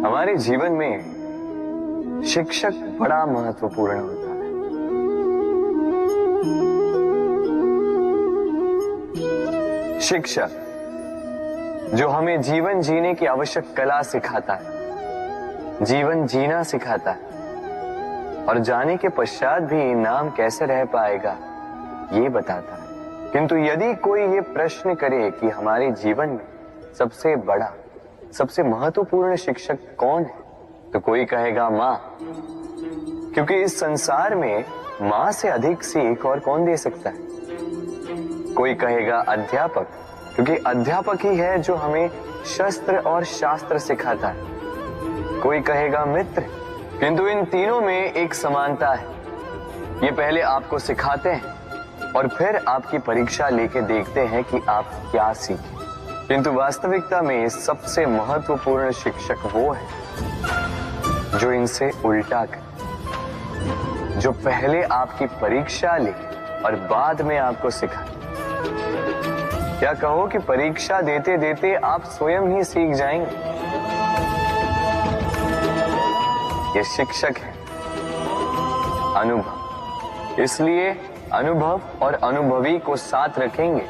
हमारे जीवन में शिक्षक बड़ा महत्वपूर्ण होता है। शिक्षक जो हमें जीवन जीने की आवश्यक कला सिखाता है, जीवन जीना सिखाता है और जाने के पश्चात भी नाम कैसे रह पाएगा ये बताता है। किंतु यदि कोई ये प्रश्न करे कि हमारे जीवन में सबसे बड़ा, सबसे महत्वपूर्ण शिक्षक कौन है, तो कोई कहेगा माँ, क्योंकि इस संसार में माँ से अधिक सीख और कौन दे सकता है। कोई कहेगा अध्यापक, क्योंकि अध्यापक ही है जो हमें शस्त्र और शास्त्र सिखाता है। कोई कहेगा मित्र, किंतु इन तीनों में एक समानता है, ये पहले आपको सिखाते हैं और फिर आपकी परीक्षा लेके देखते हैं कि आप क्या सीखे। किंतु वास्तविकता में सबसे महत्वपूर्ण शिक्षक वो है जो इनसे उल्टा करे, जो पहले आपकी परीक्षा ले और बाद में आपको सिखाए। क्या कहो कि परीक्षा देते देते आप स्वयं ही सीख जाएंगे। ये शिक्षक है अनुभव। इसलिए अनुभव और अनुभवी को साथ रखेंगे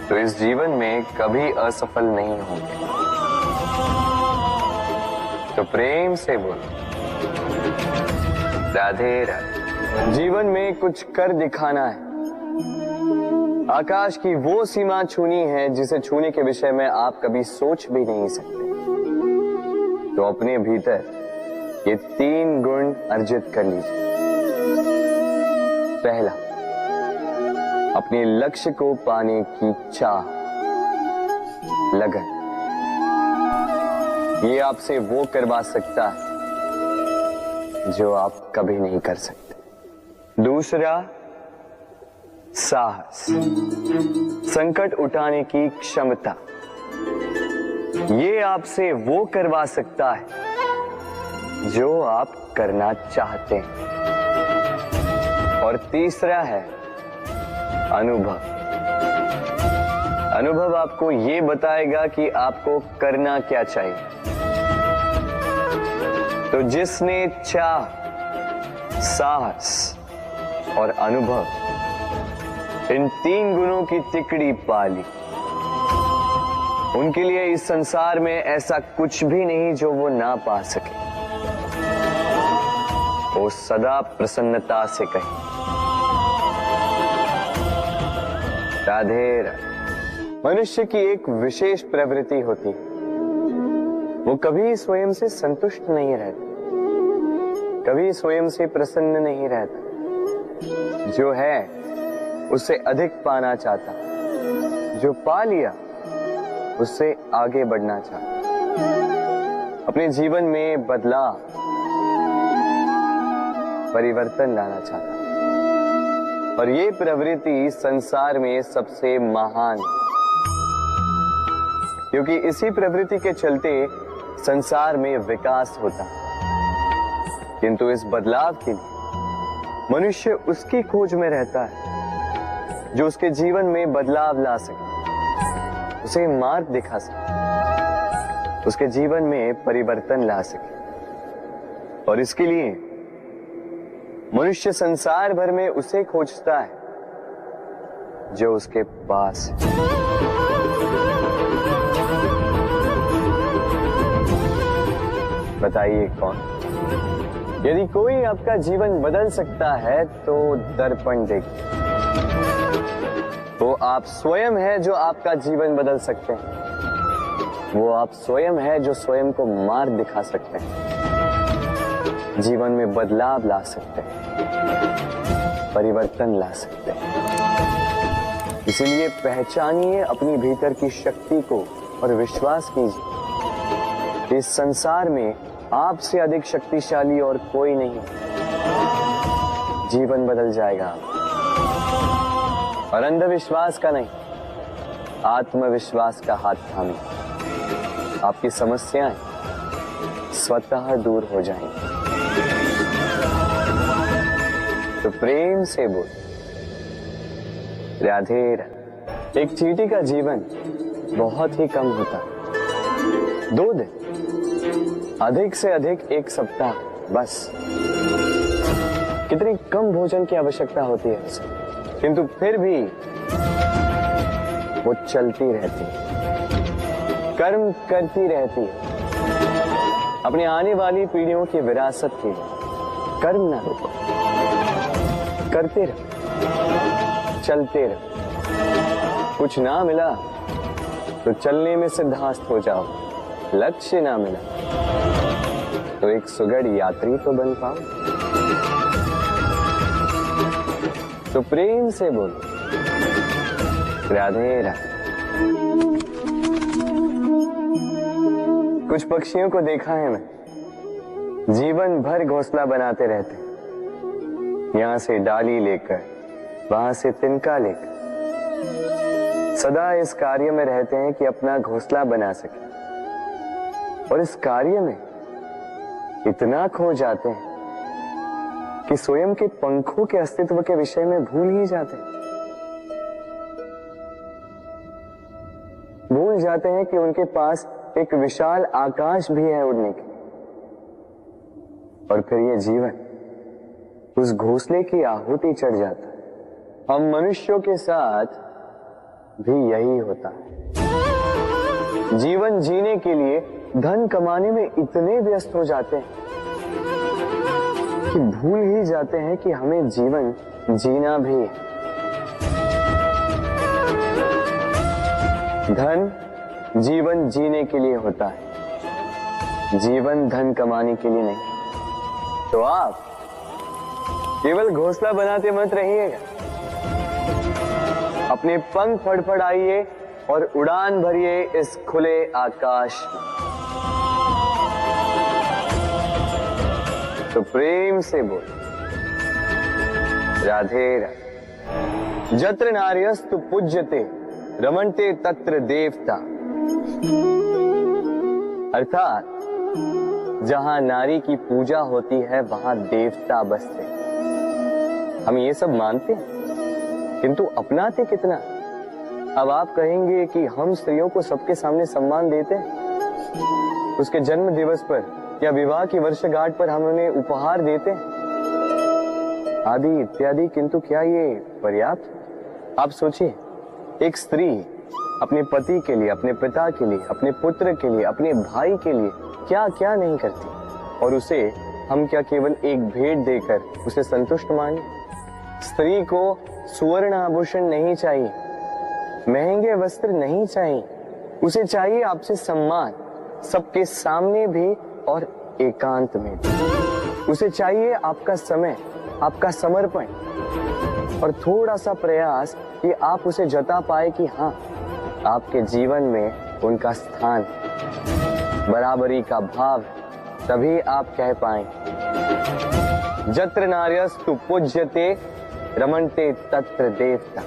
तो इस जीवन में कभी असफल नहीं होंगे। तो प्रेम से बोलो राधे राधे। जीवन में कुछ कर दिखाना है, आकाश की वो सीमा छूनी है जिसे छूने के विषय में आप कभी सोच भी नहीं सकते। तो अपने भीतर ये 3 गुण अर्जित कर लीजिए। पहला, अपने लक्ष्य को पाने की चाह, लगन। ये आपसे वो करवा सकता है जो आप कभी नहीं कर सकते। दूसरा, साहस, संकट उठाने की क्षमता। ये आपसे वो करवा सकता है जो आप करना चाहते हैं। और तीसरा है अनुभव। अनुभव आपको ये बताएगा कि आपको करना क्या चाहिए। तो जिसने चाह, साहस और अनुभव, इन 3 गुणों की तिकड़ी पाली, उनके लिए इस संसार में ऐसा कुछ भी नहीं जो वो ना पा सके। वो सदा प्रसन्नता से कहे राधे राधे। मनुष्य की एक विशेष प्रवृत्ति होती है, वो कभी स्वयं से संतुष्ट नहीं रहता, कभी स्वयं से प्रसन्न नहीं रहता। जो है उससे अधिक पाना चाहता, जो पा लिया उससे आगे बढ़ना चाहता, अपने जीवन में बदलाव, परिवर्तन लाना चाहता। और ये प्रवृत्ति संसार में सबसे महान है, क्योंकि इसी प्रवृत्ति के चलते संसार में विकास होता है। किंतु इस बदलाव के लिए मनुष्य उसकी खोज में रहता है जो उसके जीवन में बदलाव ला सके, उसे मार्ग दिखा सके, उसके जीवन में परिवर्तन ला सके। और इसके लिए मनुष्य संसार भर में उसे खोजता है जो उसके पास है। बताइए कौन? यदि कोई आपका जीवन बदल सकता है तो दर्पण देखिए। वो आप स्वयं है जो आपका जीवन बदल सकते हैं। वो आप स्वयं है जो स्वयं को मार्ग दिखा सकते हैं, जीवन में बदलाव ला सकते हैं, परिवर्तन ला सकते हैं। इसलिए पहचानिए अपनी भीतर की शक्ति को और विश्वास कीजिए इस संसार में आपसे अधिक शक्तिशाली और कोई नहीं। जीवन बदल जाएगा और अंधविश्वास का नहीं, आत्मविश्वास का हाथ थामिए। आपकी समस्याएं स्वतः दूर हो जाएंगी। तो प्रेम से बोल राधे राधे। एक चींटी का जीवन बहुत ही कम होता है, 2 दिन, अधिक से अधिक 1 सप्ताह बस। कितनी कम भोजन की आवश्यकता होती है उसे, किंतु फिर भी वो चलती रहती, कर्म करती रहती, अपनी आने वाली पीढ़ियों की विरासत के लिए। कर्म ना रुको, करते रहो, चलते रहो। कुछ ना मिला तो चलने में सिद्धांत हो जाओ, लक्ष्य ना मिला तो एक सुगढ़ यात्री तो बन पाओ। तो प्रेम से बोलो, राधे राधे। कुछ पक्षियों को देखा है मैं, जीवन भर घोंसला बनाते रहते, यहां से डाली लेकर, वहां से तिनका लेकर, सदा इस कार्य में रहते हैं कि अपना घोंसला बना सके, और इस कार्य में इतना खो जाते हैं कि स्वयं के पंखों के अस्तित्व के विषय में भूल ही जाते हैं। भूल जाते हैं कि उनके पास एक विशाल आकाश भी है उड़ने की, और फिर ये जीवन उस घोंसले की आहुति चढ़ जाता है। हम मनुष्यों के साथ भी यही होता है। जीवन जीने के लिए धन कमाने में इतने व्यस्त हो जाते हैं कि भूल ही जाते हैं कि हमें जीवन जीना भी है। धन जीवन जीने के लिए होता है, जीवन धन कमाने के लिए नहीं। तो आप केवल घोंसला बनाते मत रहिएगा, अपने पंख फड़फड़ाइए और उड़ान भरिए इस खुले आकाश में। तो प्रेम से बोल, राधे राधे। जत्र नार्यस्तु पूज्यते रमन्ते तत्र देवता। अर्थात जहां नारी की पूजा होती है वहां देवता बसते। हम ये सब मानते हैं किंतु अपनाते कितना? अब आप कहेंगे कि हम स्त्रियों को सबके सामने सम्मान देते हैं, उसके जन्म दिवस पर या विवाह की वर्षगांठ पर हम उन्हें उपहार देते हैं आदि इत्यादि, किंतु क्या ये पर्याप्त? आप सोचिए, एक स्त्री अपने पति के लिए, अपने पिता के लिए, अपने पुत्र के लिए, अपने भाई के लिए क्या क्या नहीं करती, और उसे हम क्या केवल एक भेंट देकर उसे संतुष्ट माने? स्त्री को सुवर्ण आभूषण नहीं चाहिए, महंगे वस्त्र नहीं चाहिए, उसे चाहिए आपसे सम्मान, सबके सामने भी और एकांत में भी। उसे चाहिए आपका समय, आपका समर्पण, और थोड़ा सा प्रयास कि आप उसे जता पाए कि हाँ, आपके जीवन में उनका स्थान, बराबरी का भाव, तभी आप कह पाए जत्र नार्यस्तु पूज्यते रमन्ते तत्र देवता।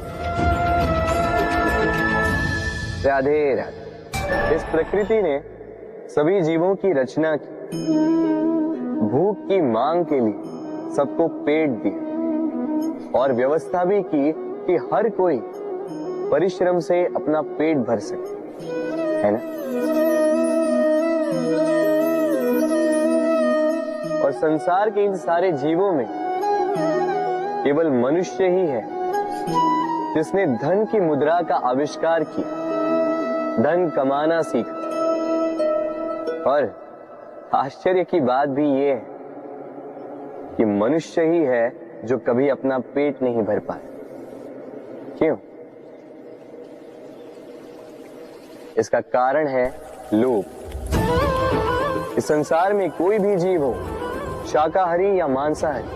राधे राधे। इस प्रकृति ने सभी जीवों की रचना की, भूख की मांग के लिए सबको पेट दिया, और व्यवस्था भी की कि हर कोई परिश्रम से अपना पेट भर सके, है ना? और संसार के इन सारे जीवों में केवल मनुष्य ही है जिसने धन की मुद्रा का आविष्कार किया, धन कमाना सीखा। और आश्चर्य की बात भी ये है कि मनुष्य ही है जो कभी अपना पेट नहीं भर पाया। क्यों? इसका कारण है लोभ। इस संसार में कोई भी जीव हो, शाकाहारी या मांसाहारी,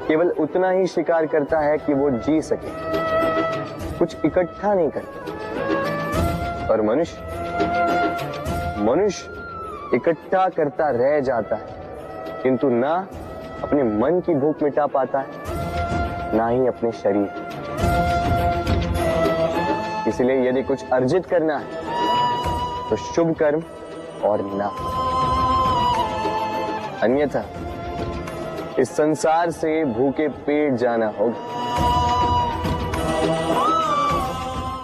केवल उतना ही शिकार करता है कि वो जी सके, कुछ इकट्ठा नहीं करता। और मनुष्य इकट्ठा करता रह जाता है, किंतु ना अपने मन की भूख मिटा पाता है, ना ही अपने शरीर। इसलिए यदि कुछ अर्जित करना है तो शुभ कर्म और ना, अन्यथा इस संसार से भूखे पेट जाना होगा।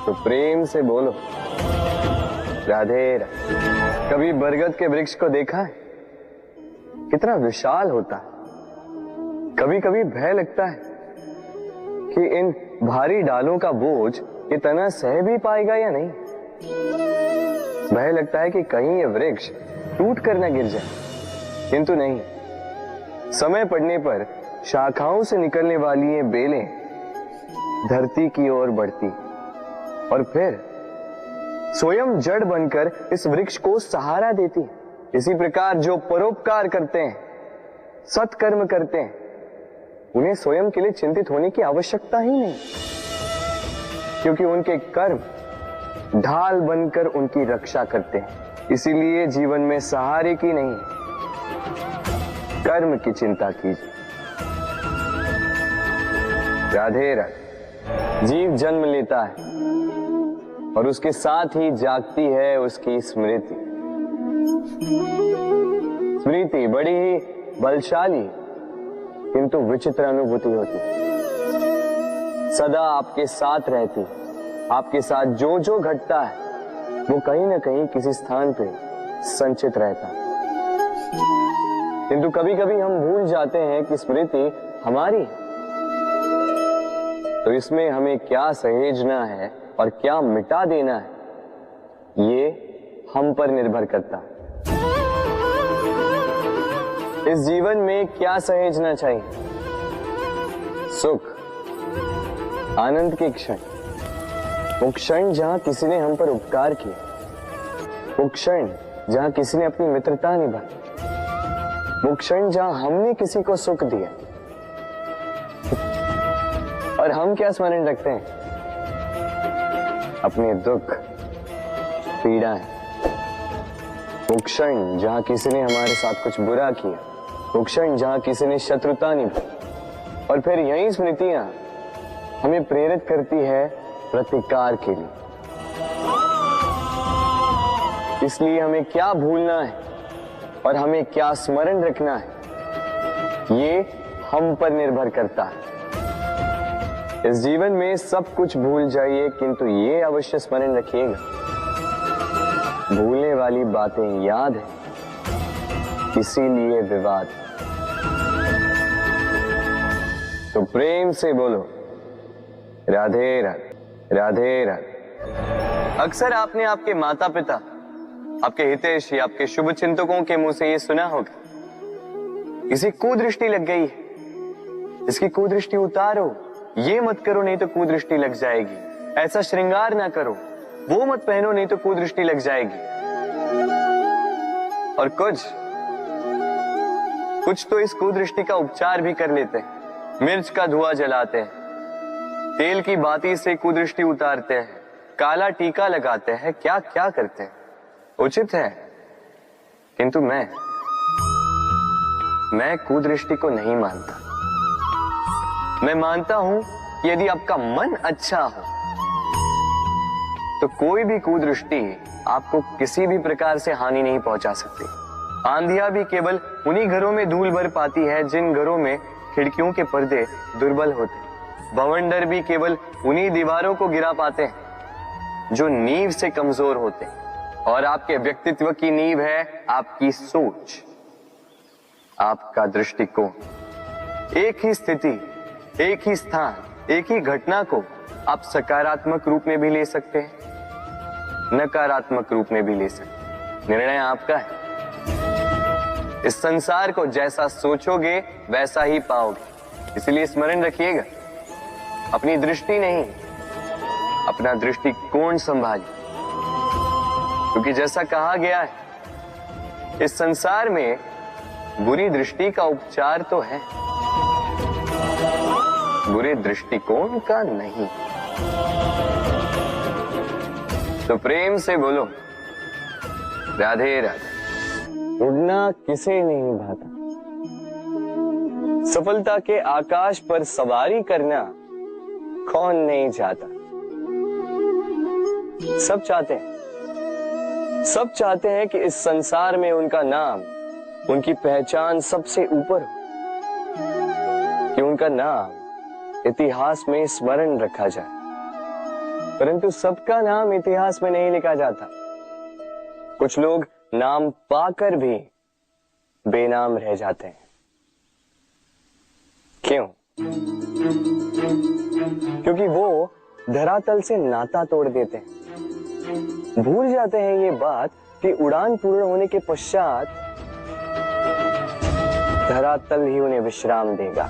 तो प्रेम से बोलो, राधे राधे। कभी बरगद के वृक्ष को देखा है? कितना विशाल होता है। कभी कभी भय लगता है कि इन भारी डालों का बोझ ये तना सह भी पाएगा या नहीं। भय लगता है कि कहीं ये वृक्ष टूट कर न गिर जाए, किंतु नहीं। समय पड़ने पर शाखाओं से निकलने वाली ये बेलें धरती की ओर बढ़ती और फिर स्वयं जड़ बनकर इस वृक्ष को सहारा देती। इसी प्रकार जो परोपकार करते हैं, सत्कर्म करते हैं, उन्हें स्वयं के लिए चिंतित होने की आवश्यकता ही नहीं, क्योंकि उनके कर्म ढाल बनकर उनकी रक्षा करते हैं। इसीलिए जीवन में सहारे की नहीं, कर्म की चिंता कीजिए। राधे राधे। जीव जन्म लेता है और उसके साथ ही जागती है उसकी स्मृति। स्मृति बड़ी ही बलशाली किंतु विचित्र अनुभूति होती, सदा आपके साथ रहती। आपके साथ जो जो घटता है वो कहीं ना कहीं किसी स्थान पे संचित रहता है। किंतु कभी कभी हम भूल जाते हैं कि स्मृति हमारी है, तो इसमें हमें क्या सहेजना है और क्या मिटा देना है, ये हम पर निर्भर करता है। इस जीवन में क्या सहेजना चाहिए? सुख, आनंद के क्षण, वो क्षण जहां किसी ने हम पर उपकार किया, वो क्षण जहां किसी ने अपनी मित्रता निभाई, वो क्षण जहां हमने किसी को सुख दिया। और हम क्या स्मरण रखते हैं? अपने दुख, पीड़ाएं। वो क्षण जहां किसी ने हमारे साथ कुछ बुरा किया, वो क्षण जहां किसी ने शत्रुता निभाई। और फिर यही स्मृतियां हमें प्रेरित करती है प्रतिकार के लिए। इसलिए हमें क्या भूलना है और हमें क्या स्मरण रखना है, ये हम पर निर्भर करता है। इस जीवन में सब कुछ भूल जाइए, किंतु ये अवश्य स्मरण रखिएगा, भूलने वाली बातें याद है, इसीलिए विवाद। तो प्रेम से बोलो राधे राधे, राधे राधे। अक्सर आपने आपके माता पिता, आपके हितैषी, आपके शुभ चिंतकों के मुंह से ये सुना होगा, इसे कुदृष्टि लग गई है, इसकी कुदृष्टि उतारो, ये मत करो नहीं तो कुदृष्टि लग जाएगी, ऐसा श्रृंगार ना करो, वो मत पहनो नहीं तो कुदृष्टि लग जाएगी। और कुछ तो इस कुदृष्टि का उपचार भी कर लेते हैं। मिर्च का धुआं जलाते हैं, तेल की बाती से कुदृष्टि उतारते हैं, काला टीका लगाते हैं, क्या क्या करते हैं। उचित है, किंतु मैं कुदृष्टि को नहीं मानता। मैं मानता हूं कि यदि आपका मन अच्छा हो तो कोई भी कुदृष्टि आपको किसी भी प्रकार से हानि नहीं पहुंचा सकती। आंधियां भी केवल उन्हीं घरों में धूल भर पाती है जिन घरों में खिड़कियों के पर्दे दुर्बल होते। बवंडर भी केवल उन्हीं दीवारों को गिरा पाते हैं जो नींव से कमजोर होते हैं। और आपके व्यक्तित्व की नींव है आपकी सोच, आपका दृष्टिकोण। एक ही स्थिति, एक ही स्थान, एक ही घटना को आप सकारात्मक रूप में भी ले सकते हैं, नकारात्मक रूप में भी ले सकते हैं। निर्णय आपका है। इस संसार को जैसा सोचोगे वैसा ही पाओगे। इसलिए स्मरण रखिएगा, अपनी दृष्टि नहीं, अपना दृष्टिकोण संभालिए। क्योंकि जैसा कहा गया है, इस संसार में बुरी दृष्टि का उपचार तो है, बुरे दृष्टिकोण का नहीं। तो प्रेम से बोलो राधे राधे। उड़ना किसे नहीं भाता, सफलता के आकाश पर सवारी करना कौन नहीं चाहता। सब चाहते हैं कि इस संसार में उनका नाम, उनकी पहचान सबसे ऊपर हो, कि उनका नाम इतिहास में स्मरण रखा जाए। परंतु सबका नाम इतिहास में नहीं लिखा जाता। कुछ लोग नाम पाकर भी बेनाम रह जाते हैं। क्यों? क्योंकि वो धरातल से नाता तोड़ देते हैं। भूल जाते हैं ये बात कि उड़ान पूर्ण होने के पश्चात धरातल ही उन्हें विश्राम देगा,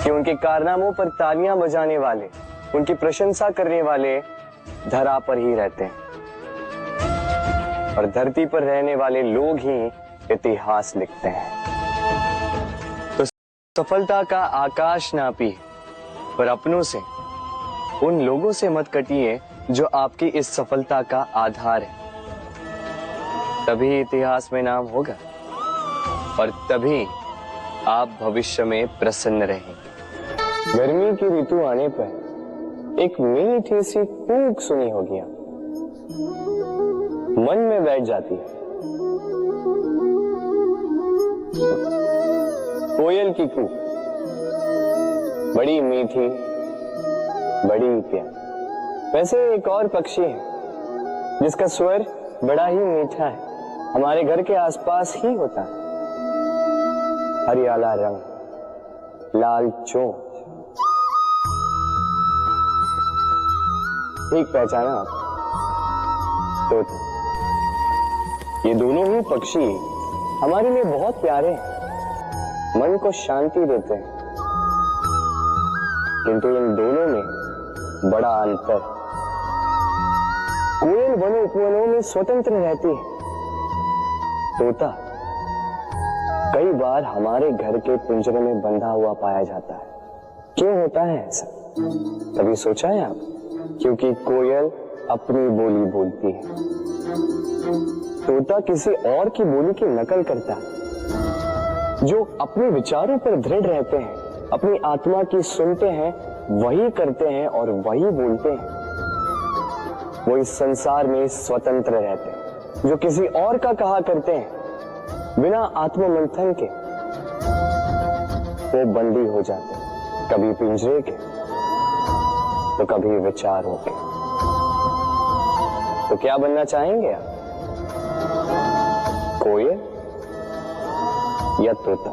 कि उनके कारनामों पर तालियां बजाने वाले, उनकी प्रशंसा करने वाले धरा पर ही रहते हैं और धरती पर रहने वाले लोग ही इतिहास लिखते हैं। तो सफलता का आकाश नापी, पर अपनों से, उन लोगों से मत कटिए जो आपकी इस सफलता का आधार है। तभी इतिहास में नाम होगा और तभी आप भविष्य में प्रसन्न रहेंगे। गर्मी की ऋतु आने पर एक मीठी सी कूक सुनी होगी, मन में बैठ जाती है। कोयल की कूक, बड़ी मीठी, बड़ी प्यारी। वैसे एक और पक्षी है जिसका स्वर बड़ा ही मीठा है, हमारे घर के आसपास ही होता है। हरियाला रंग, लाल चोंच। ठीक पहचाना आप? तोता। ये दोनों ही पक्षी हमारे लिए बहुत प्यारे हैं, मन को शांति देते हैं, किंतु इन दोनों में बड़ा अंतर है। कोयल वनों उपवनों में स्वतंत्र रहती है, तोता कई बार हमारे घर के पिंजरे में बंधा हुआ पाया जाता है। क्यों होता है ऐसा? कभी सोचा है आप? क्योंकि कोयल अपनी बोली बोलती है, तोता किसी और की बोली की नकल करता है। जो अपने विचारों पर दृढ़ रहते हैं, अपनी आत्मा की सुनते हैं, वही करते हैं और वही बोलते हैं। वो इस संसार में स्वतंत्र रहते हैं। जो किसी और का कहा करते हैं बिना आत्ममंथन के, वो बंदी हो जाते हैं, कभी पिंजरे के तो कभी विचारों के। तो क्या बनना चाहेंगे आप? कोयल या तोता?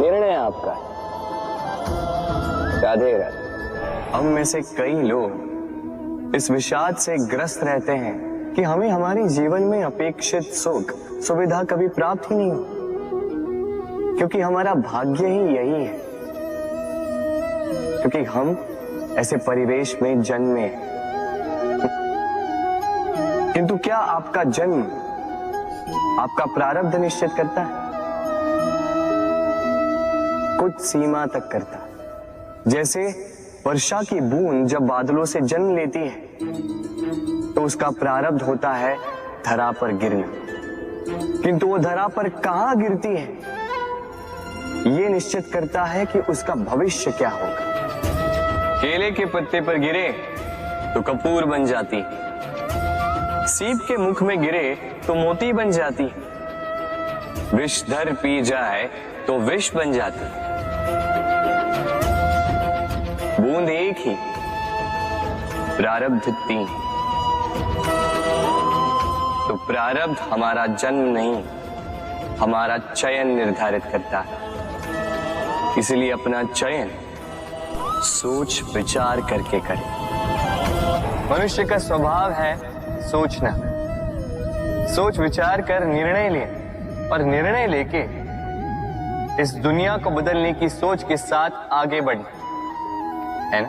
निर्णय आपका है। राधे राधे। हम में से कई लोग इस विषाद से ग्रस्त रहते हैं कि हमें हमारे जीवन में अपेक्षित सुख सुविधा कभी प्राप्त ही नहीं हो, क्योंकि हमारा भाग्य ही यही है, क्योंकि हम ऐसे परिवेश में जन्मे हैं। किंतु क्या आपका जन्म आपका प्रारब्ध निश्चित करता है? कुछ सीमा तक करता है। जैसे वर्षा की बूंद जब बादलों से जन्म लेती है तो उसका प्रारब्ध होता है धरा पर गिरना, किंतु वो धरा पर कहां गिरती है ये निश्चित करता है कि उसका भविष्य क्या होगा। केले के पत्ते पर गिरे तो कपूर बन जाती, सीप के मुख में गिरे तो मोती बन जाती, विषधर पी जाए तो विष बन जाती। बूंद एक ही, प्रारब्ध तीन। तो प्रारब्ध हमारा जन्म नहीं, हमारा चयन निर्धारित करता है। इसलिए अपना चयन सोच विचार करके करें। मनुष्य का स्वभाव है सोचना, सोच विचार कर निर्णय ले और निर्णय लेके इस दुनिया को बदलने की सोच के साथ आगे बढ़े, है ना?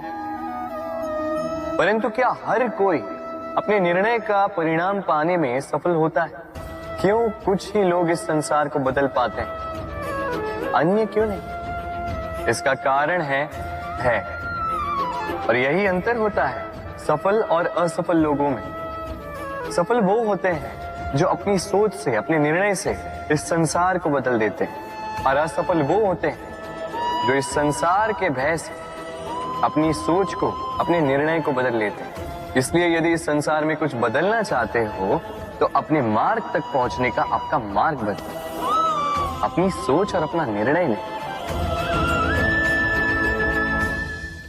परंतु क्या हर कोई अपने निर्णय का परिणाम पाने में सफल होता है? क्यों कुछ ही लोग इस संसार को बदल पाते हैं, अन्य क्यों नहीं? इसका कारण है और यही अंतर होता है सफल और असफल लोगों में। सफल वो होते हैं जो अपनी सोच से, अपने निर्णय से इस संसार को बदल देते हैं, और असफल वो होते हैं जो इस संसार के भय से अपनी सोच को, अपने निर्णय को बदल लेते हैं। इसलिए यदि इस संसार में कुछ बदलना चाहते हो तो अपने मार्ग तक पहुंचने का आपका मार्ग बदलो, अपनी सोच और अपना निर्णय ले।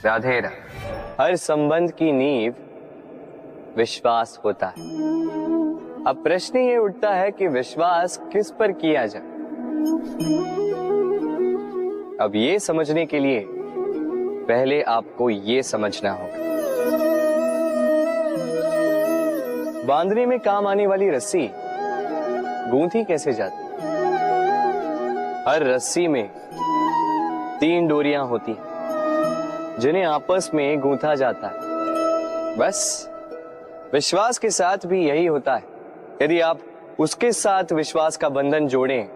राधे राधे। हर संबंध की नींव विश्वास होता है, अब प्रश्न ये उठता है कि विश्वास किस पर किया जाए। अब ये समझने के लिए पहले आपको ये समझना होगा, बांधने में काम आने वाली रस्सी गूंथी कैसे जाती। हर रस्सी में 3 डोरियां होती हैं जिन्हें आपस में गूंथा जाता है। बस विश्वास के साथ भी यही होता है। यदि आप उसके साथ विश्वास का बंधन जोड़ें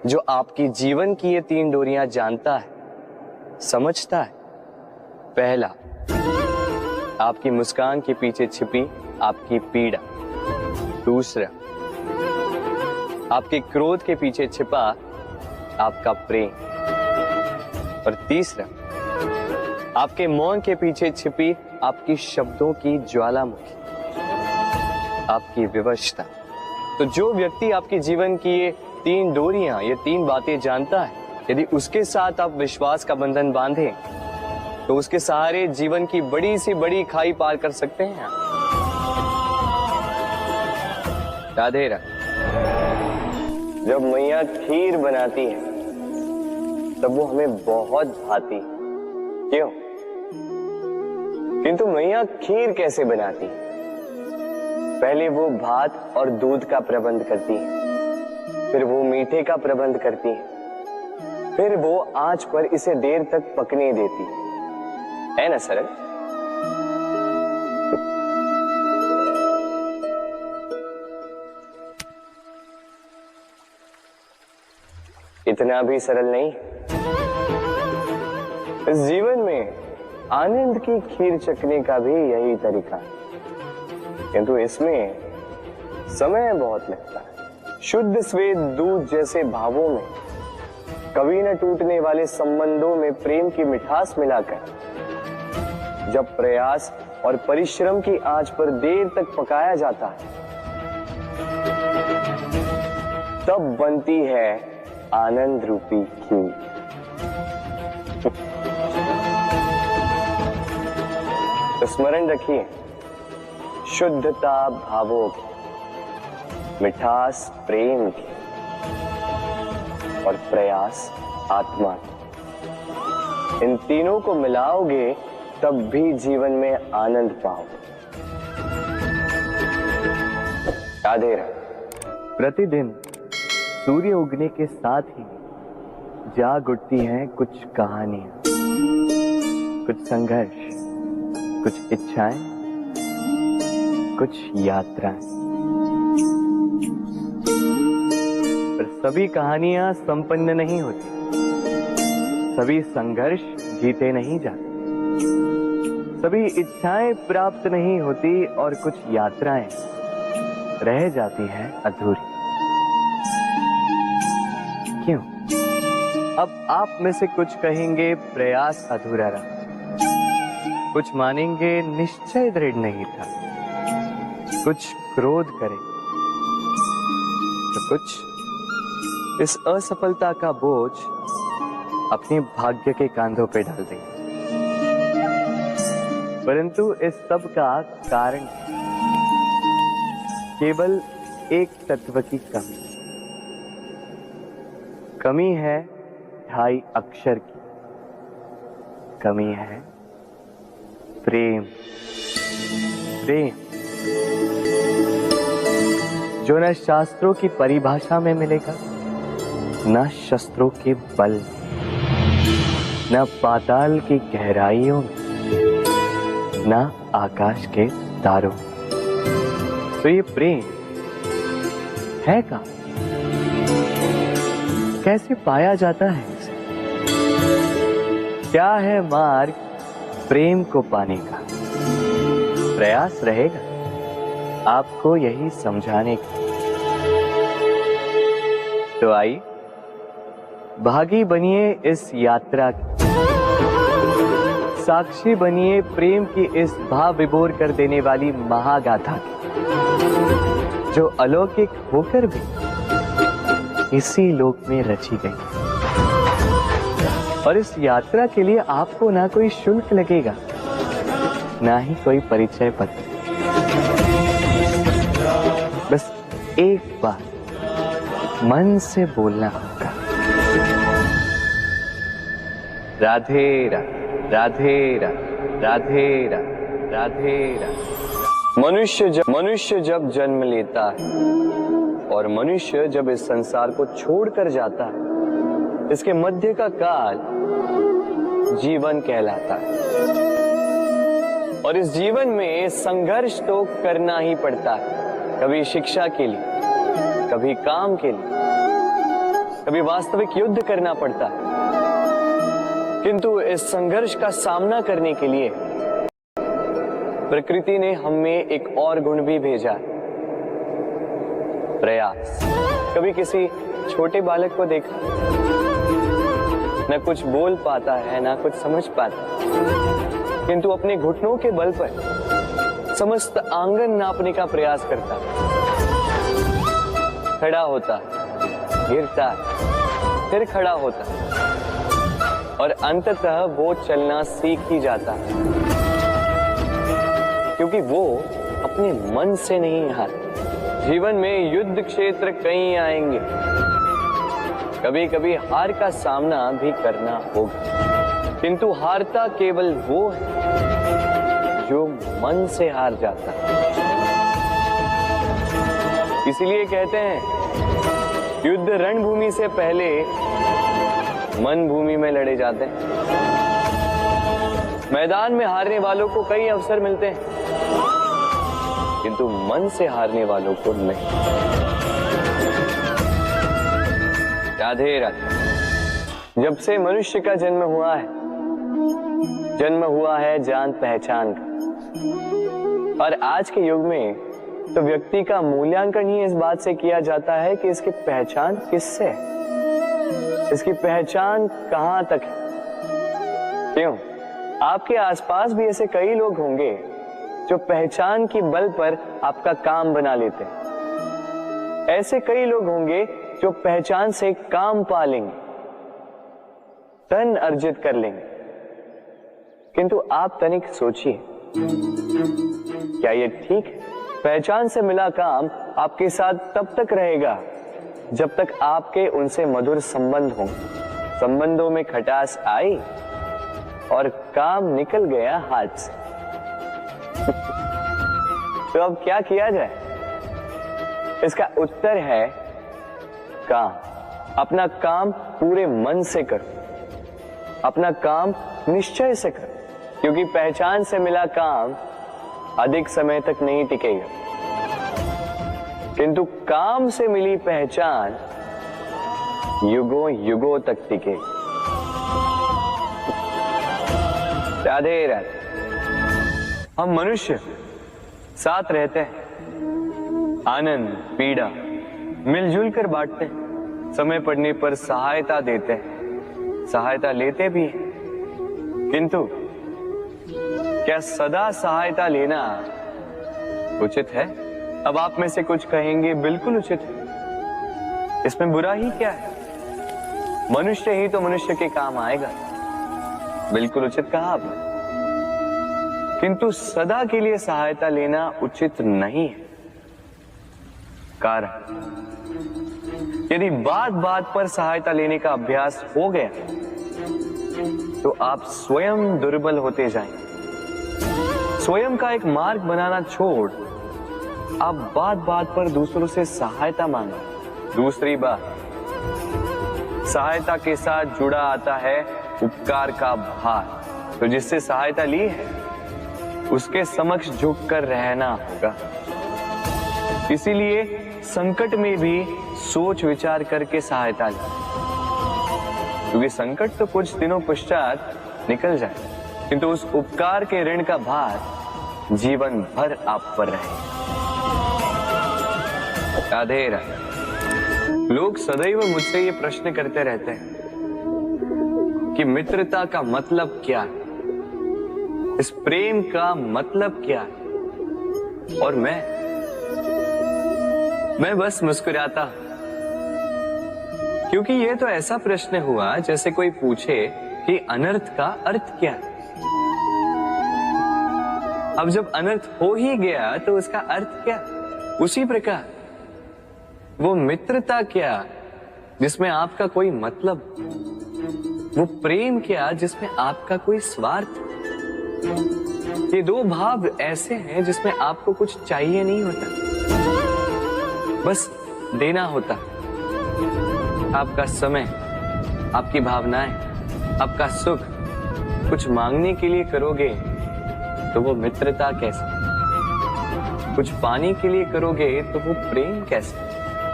जो आपकी जीवन की ये 3 डोरियां जानता है, समझता है। पहला, आपकी मुस्कान के पीछे छिपी आपकी पीड़ा। दूसरा, आपके क्रोध के पीछे छिपा आपका प्रेम। और तीसरा, आपके मौन के पीछे छिपी आपकी शब्दों की ज्वालामुखी, आपकी विवशता। तो जो व्यक्ति आपके जीवन की ये 3 डोरियां, ये 3 बातें जानता है, यदि उसके साथ आप विश्वास का बंधन बांधें तो उसके सहारे जीवन की बड़ी से बड़ी खाई पार कर सकते हैं आप। राधे राधे। जब मैया खीर बनाती है तब वो हमें बहुत भाती, क्यों? किंतु मैया खीर कैसे बनाती है? पहले वो भात और दूध का प्रबंध करती है, फिर वो मीठे का प्रबंध करती है, फिर वो आंच पर इसे देर तक पकने देती है ना सरल? इतना भी सरल नहीं। इस जीवन में आनंद की खीर चखने का भी यही तरीका है, किंतु इसमें समय बहुत लगता है। शुद्ध श्वेत दूध जैसे भावों में, कभी न टूटने वाले संबंधों में प्रेम की मिठास मिलाकर जब प्रयास और परिश्रम की आंच पर देर तक पकाया जाता है, तब बनती है आनंद रूपी खीर। तो स्मरण रखिए, शुद्धता भावों की, मिठास प्रेम की और प्रयास आत्मा की, इन तीनों को मिलाओगे तब भी जीवन में आनंद पाओगे। राधे राधे। प्रतिदिन सूर्य उगने के साथ ही जाग उठती हैं कुछ कहानियां, कुछ संघर्ष, कुछ इच्छाएं, कुछ यात्राएं। पर सभी कहानियां संपन्न नहीं होती, सभी संघर्ष जीते नहीं जाते, सभी इच्छाएं प्राप्त नहीं होती और कुछ यात्राएं रह जाती हैं अधूरी। क्यों? अब आप में से कुछ कहेंगे प्रयास अधूरा रहा, कुछ मानेंगे निश्चय दृढ़ नहीं था, कुछ क्रोध करें, तो कुछ इस असफलता का बोझ अपने भाग्य के कांधों पे डाल देंगे। परंतु इस सब का कारण केवल एक तत्व की कमी है 2.5 अक्षर की कमी है, प्रेम। प्रेम जो न शास्त्रों की परिभाषा में मिलेगा, न शस्त्रों के बल, न पाताल की गहराइयों में, न आकाश के तारों। तो ये प्रेम है कहाँ? कैसे पाया जाता है इसे? क्या है मार्ग प्रेम को पाने का? प्रयास रहेगा आपको यही समझाने का। तो आइए भागी बनिए इस यात्रा की, साक्षी बनिए प्रेम की इस भाव विभोर कर देने वाली महागाथा की, जो अलौकिक होकर भी इसी लोक में रची गई। और इस यात्रा के लिए आपको ना कोई शुल्क लगेगा, ना ही कोई परिचय पत्र। बस एक बार मन से बोलना होगा, राधे राधे राधे राधे राधे राधे राधे। मनुष्य जब जन्म लेता है और मनुष्य जब इस संसार को छोड़कर जाता है, इसके मध्य का काल जीवन कहलाता है। और इस जीवन में संघर्ष तो करना ही पड़ता है, कभी शिक्षा के लिए, कभी काम के लिए, कभी वास्तविक युद्ध करना पड़ता है। किंतु इस संघर्ष का सामना करने के लिए प्रकृति ने हमें एक और गुण भी भेजा, प्रयास। कभी किसी छोटे बालक को देखा, न कुछ बोल पाता है, ना कुछ समझ पाता, किंतु अपने घुटनों के बल पर समस्त आंगन नापने का प्रयास करता, खड़ा होता, गिरता, फिर खड़ा होता, और अंततः वो चलना सीख ही जाता, क्योंकि वो अपने मन से नहीं हार। जीवन में युद्ध क्षेत्र कई आएंगे, कभी कभी हार का सामना भी करना होगा, किंतु हारता केवल वो है जो मन से हार जाता है। इसलिए कहते हैं युद्ध रणभूमि से पहले मन भूमि में लड़े जाते हैं। मैदान में हारने वालों को कई अवसर मिलते हैं, किंतु मन से हारने वालों को नहीं। राधे राधे। जब से मनुष्य का जन्म हुआ है जान पहचान का। और आज के युग में तो व्यक्ति का मूल्यांकन ही इस बात से किया जाता है कि इसकी पहचान किससे है, इसकी पहचान कहां तक है। क्यों? आपके आसपास भी ऐसे कई लोग होंगे जो पहचान की बल पर आपका काम बना लेते हैं। ऐसे कई लोग होंगे जो पहचान से काम पा लेंगे, धन अर्जित कर लेंगे, किंतु आप तनिक सोचिए, क्या ये ठीक है? पहचान से मिला काम आपके साथ तब तक रहेगा जब तक आपके उनसे मधुर संबंध हों। संबंधों में खटास आई और काम निकल गया हाथ से। तो अब क्या किया जाए? इसका उत्तर है काम। अपना काम पूरे मन से करो, अपना काम निश्चय से करो, क्योंकि पहचान से मिला काम अधिक समय तक नहीं टिकेगा, किंतु काम से मिली पहचान युगों युगों तक टिकेगी। राधे राधे। हम मनुष्य साथ रहते हैं, आनंद पीड़ा मिलजुल कर बांटते हैं, समय पड़ने पर सहायता देते हैं, सहायता लेते भी हैं, किंतु क्या सदा सहायता लेना उचित है? अब आप में से कुछ कहेंगे बिल्कुल उचित है, इसमें बुरा ही क्या है? मनुष्य ही तो मनुष्य के काम आएगा। बिल्कुल उचित कहा आपने, किंतु सदा के लिए सहायता लेना उचित नहीं है। कारण, यदि बात बात पर सहायता लेने का अभ्यास हो गया तो आप स्वयं दुर्बल होते जाएंगे। स्वयं का एक मार्ग बनाना छोड़ आप बात बात पर दूसरों से सहायता मांगे। दूसरी बात, सहायता के साथ जुड़ा आता है उपकार का भार, तो जिससे सहायता ली है उसके समक्ष झुककर रहना होगा। इसीलिए संकट में भी सोच विचार करके सहायता लें, क्योंकि संकट तो कुछ दिनों पश्चात निकल जाए, किंतु उस उपकार के ऋण का भार जीवन भर आप पर रहे। राधे राधे। लोग सदैव मुझसे ये प्रश्न करते रहते हैं कि मित्रता का मतलब क्या है, इस प्रेम का मतलब क्या है, और मैं बस मुस्कुराता, क्योंकि यह तो ऐसा प्रश्न हुआ जैसे कोई पूछे कि अनर्थ का अर्थ क्या है। अब जब अनर्थ हो ही गया तो उसका अर्थ क्या? उसी प्रकार वो मित्रता क्या जिसमें आपका कोई मतलब, वो प्रेम क्या जिसमें आपका कोई स्वार्थ। ये दो भाव ऐसे हैं जिसमें आपको कुछ चाहिए नहीं होता, बस देना होता। आपका समय, आपकी भावनाएं, आपका सुख कुछ मांगने के लिए करोगे तो वो मित्रता कैसे, कुछ पाने के लिए करोगे तो वो प्रेम कैसे।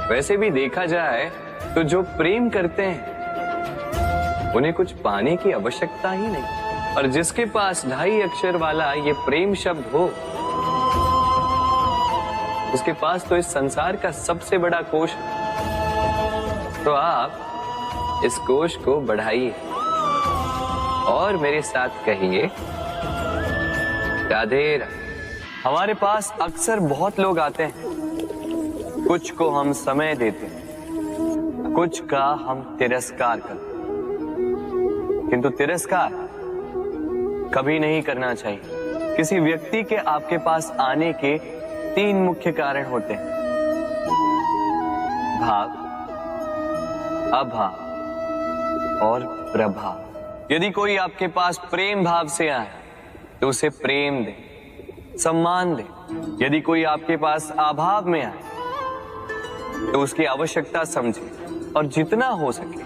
वैसे भी देखा जाए तो जो प्रेम करते हैं उन्हें कुछ पाने की आवश्यकता ही नहीं, और जिसके पास 2.5 अक्षर वाला ये प्रेम शब्द हो उसके पास तो इस संसार का सबसे बड़ा कोश है। तो आप इस कोश को बढ़ाइए और मेरे साथ कहिए राधे राधे। हमारे पास अक्सर बहुत लोग आते हैं, कुछ को हम समय देते हैं, कुछ का हम तिरस्कार करते हैं, किंतु तिरस्कार कभी नहीं करना चाहिए। किसी व्यक्ति के आपके पास आने के 3 मुख्य कारण होते हैं: भाव, अभाव और प्रभाव। यदि कोई आपके पास प्रेम भाव से आए तो उसे प्रेम दे, सम्मान दे। यदि कोई आपके पास अभाव में आए तो उसकी आवश्यकता समझे और जितना हो सके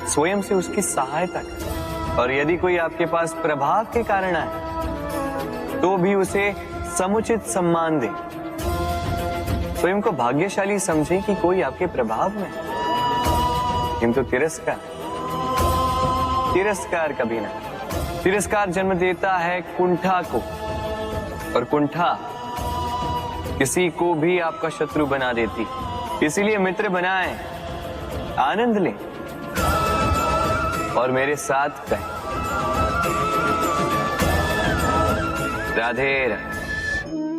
स्वयं से उसकी सहायता करें। और यदि कोई आपके पास प्रभाव के कारण आए तो भी उसे समुचित सम्मान दे। स्वयं को भाग्यशाली समझे कि कोई आपके प्रभाव में है, किंतु तिरस्कार कभी ना। तिरस्कार जन्म देता है कुंठा को, और कुंठा किसी को भी आपका शत्रु बना देती। इसीलिए मित्र बनाएं, आनंद लें और मेरे साथ कहें राधे राधे।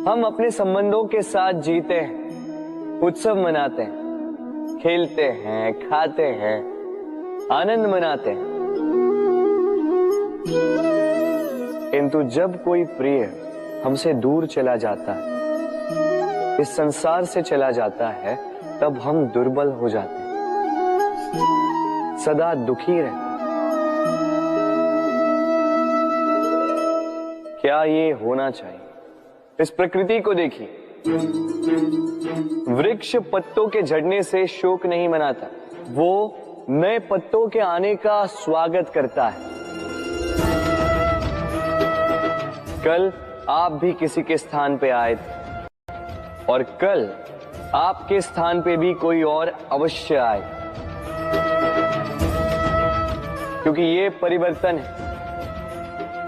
हम अपने संबंधों के साथ जीते हैं, उत्सव मनाते हैं, खेलते हैं, खाते हैं, आनंद मनाते हैं, किंतु जब कोई प्रिय हमसे दूर चला जाता है, इस संसार से चला जाता है, तब हम दुर्बल हो जाते हैं, सदा दुखी रहते। क्या ये होना चाहिए? इस प्रकृति को देखिए, वृक्ष पत्तों के झड़ने से शोक नहीं मनाता, वो नए पत्तों के आने का स्वागत करता है। कल आप भी किसी के स्थान पे आए थे और कल आपके स्थान पे भी कोई और अवश्य आए, क्योंकि ये परिवर्तन है,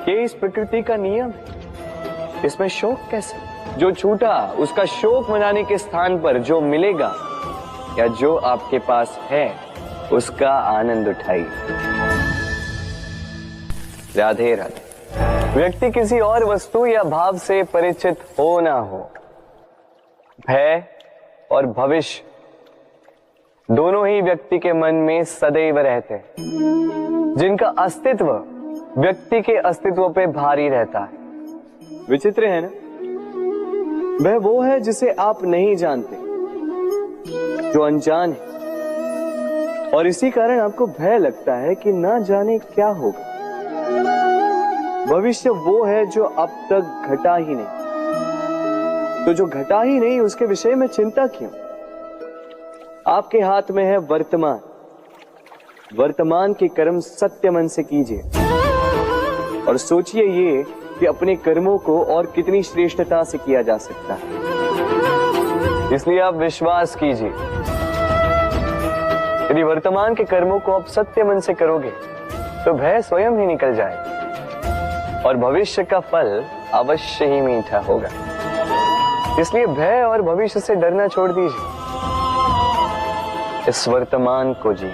ये इस प्रकृति का नियम है। इसमें शोक कैसे? जो छूटा उसका शोक मनाने के स्थान पर जो मिलेगा या जो आपके पास है उसका आनंद उठाइए। राधे राधे। व्यक्ति किसी और वस्तु या भाव से परिचित हो ना हो, भय और भविष्य दोनों ही व्यक्ति के मन में सदैव रहते हैं, जिनका अस्तित्व व्यक्ति के अस्तित्व पे भारी रहता है। विचित्र है ना? वह वो है जिसे आप नहीं जानते, जो अनजान है, और इसी कारण आपको भय लगता है कि ना जाने क्या होगा। भविष्य वो है जो अब तक घटा ही नहीं, तो जो घटा ही नहीं उसके विषय में चिंता क्यों? आपके हाथ में है वर्तमान। वर्तमान के कर्म सत्य मन से कीजिए और सोचिए ये कि अपने कर्मों को और कितनी श्रेष्ठता से किया जा सकता है। इसलिए आप विश्वास कीजिए, यदि वर्तमान के कर्मों को आप सत्य मन से करोगे तो भय स्वयं ही निकल जाएगा और भविष्य का फल अवश्य ही मीठा होगा। इसलिए भय और भविष्य से डरना छोड़ दीजिए, इस वर्तमान को जी।